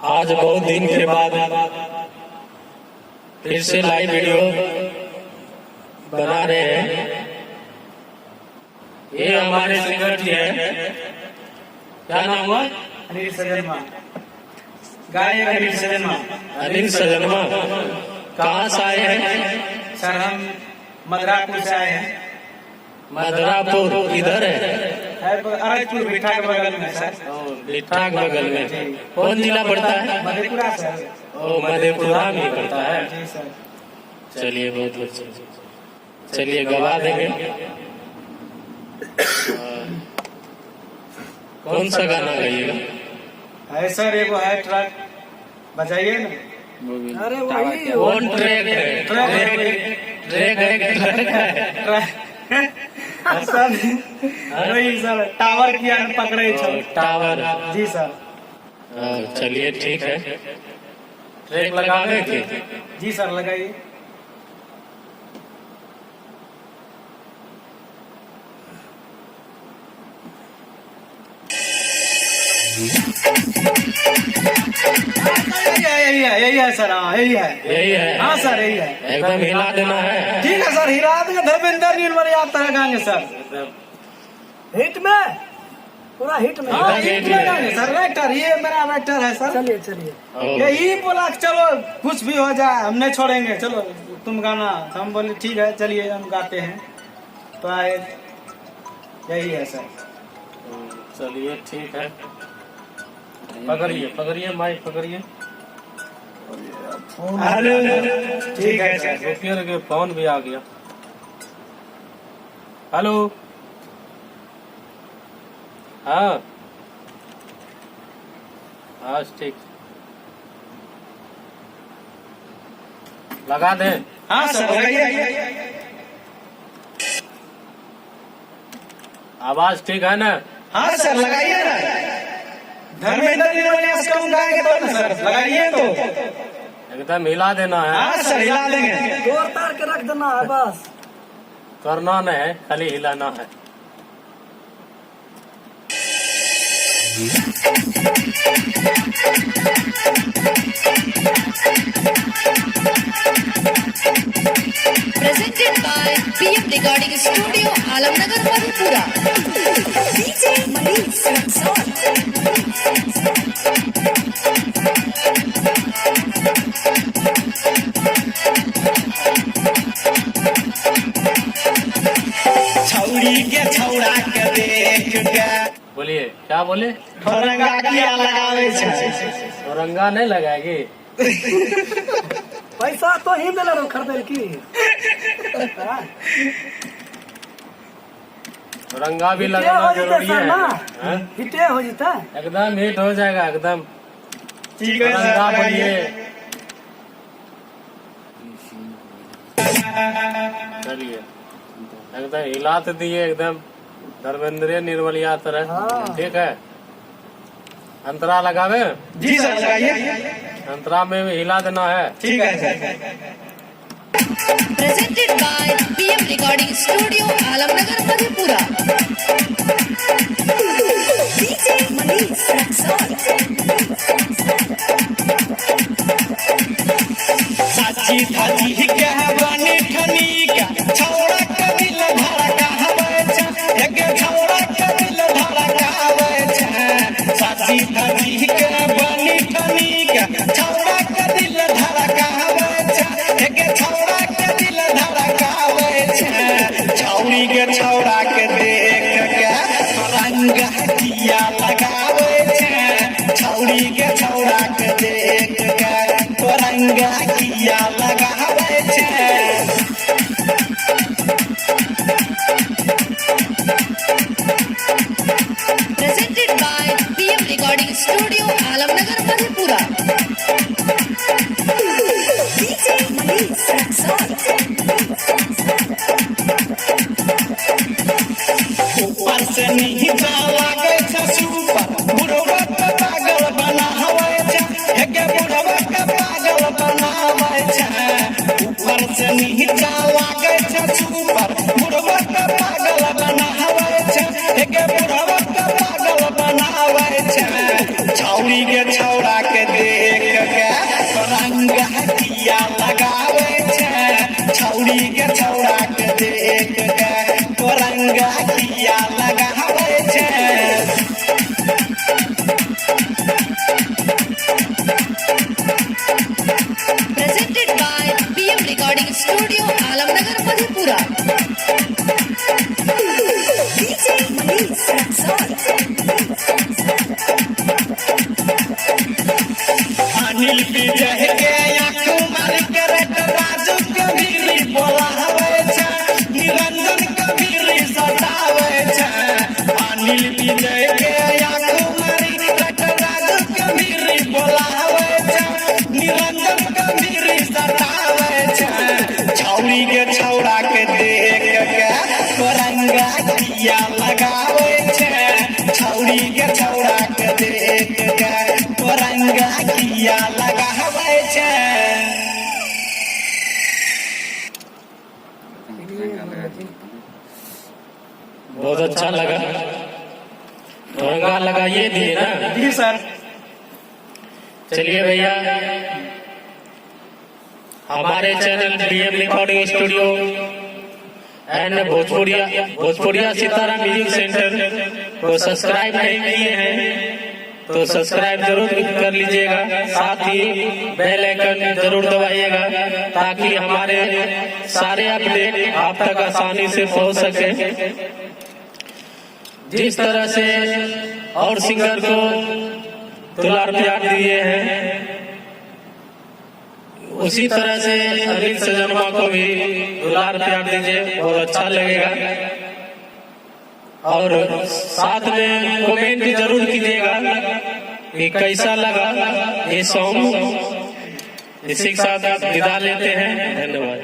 आज बहुत दिन के बाद फिर से लाइव वीडियो बना रहे हैं। ये हमारे सिंगर जी है, क्या नाम हुआ? अनिल सजनमा, गायक अनिल सजनमा। अनिल सजनमा कहाँ से आए हैं? सर हम मदरापुर से आए हैं। मदरापुर किधर है? अरजपुर बिठा के बगल में सर। बिठा के बगल में। कौन जिला पड़ता है? मधेपुरा सर। ओ मधेपुरा में पड़ता है। जी सर। चलिए बहुत अच्छा, चलिए गवा देंगे। कौन सा गाना गाइएगा? है सर एगो है ट्रक, बजाइए ना। अरे वही कौन ट्रैक है? ट्रैक है सर वही सर टावर किया पकड़े छो। टावर। जी सर। चलिए ठीक है, ट्रैक लगावे के। जी सर लगाइए। यही है सर। हाँ यही है। यही है। हाँ सर यही है। एकदम हिला देना है। ठीक है सर, हिला देंगे। धर्मेंद्र निर्मल आप तरह गाएंगे सर। हिट में, पूरा हिट में। हाँ हिट में गाएंगे सर। राइटर, ये मेरा राइटर है सर। चलिए चलिए। यही बोला कि चलो कुछ भी हो जाए हम नहीं छोड़ेंगे, चलो तुम गाना। तो हम बोले ठीक है चलिए हम गाते हैं। तो आए, यही है सर। चलिए ठीक है, पकड़िए पकड़िए माइक पकड़िए। ठीक है सर। रुकिए रुकिए, फोन भी आ गया। हेलो, हाँ हाँ ठीक, लगा दें। हाँ सर लगाइए। आवाज ठीक है ना? हाँ सर लगाइए ना। धर्मेंद्र निर्मल कम गाएंगे तो ना सर, लगाइए तो। एकदम हिला देना है। हाँ सर हिला देंगे। जोर तार के रख देना है बस। करना नहीं है, खाली हिलाना है। Presented by PM Recording Studio, Alamnagar, Madhepura. DJ Manish Raksol. छौड़ी के छौड़ा के देख के बोलिए, क्या बोले? रंगा किया लगावे छै। रंगा नहीं लगाएगी? पैसा तो ही दिले रहो खरीदे की। रंगा भी हिटे लगाना हो जीते जरूरी सर है। ना, हाँ? हिटे हो जीता। एकदम हिट हो जाएगा एकदम। ठीक है रंगा सर। बोलिए। चलिए एकदम हिला तो दिए एकदम धर्मेंद्र निर्मलिया तरह। हाँ। ठीक है, अंतरा लगावे। जी सर लगाइए। अंतरा में भी हिला देना है। ठीक है sir. Presented by PM Recording Studio, Alamnagar, Madhepura. DJ Manish Raksol. साची धाची के बनी ठनी का छौड़ा के दिल धड़का हवे छ। एक छौड़ा के दिल धड़का हवे छ। साची धाची के बनी ठनी का छौड़ा के दिल धड़का हवे छ। एक छौड़ा के दिल धड़का हवे छ। छौड़ी के छौड़ा के देख के रंग किया लगावे छ। छौड़ी के छौड़ा के देख के रंग किया लगावे छ। Presented by PM Recording Studio, Alamnagar, Madhepura. DJ Manish Raksol. ऊपर से नीचा लागे छ सुपर, बुढ़वा के पागल बनावे छ। एक बुढ़वा के पागल बनावे छ। ऊपर से नीचा लागे छ सुपर, बुढ़वा के पागल बनावे छ। एक बुढ़वा के पागल बनावे छ। छौड़ी के छौड़ा के दे किया लगावे छे छौड़ी के छौड़ा के देख के रंगा किया लगावे छे। बहुत अच्छा लगा। रंगा लगाइए दिए ना। जी सर। चलिए भैया, हमारे channel BM recording studio and Bhojpuriya Sitara music centre को सब्सक्राइब नहीं किए हैं तो सब्सक्राइब जरूर कर लीजिएगा, साथ ही बेल आइकन जरूर दबाइएगा ताकि हमारे सारे अपडेट आप तक आसानी से पहुंच सके। जिस तरह से और सिंगर को दुलार प्यार दिए हैं उसी तरह से अनिल सजनवा को भी दुलार प्यार दीजिए, बहुत अच्छा लगेगा। और साथ में कमेंट जरूर कीजिएगा कि कैसा लगा ये सॉन्ग। इसी के साथ विदा लेते हैं, धन्यवाद।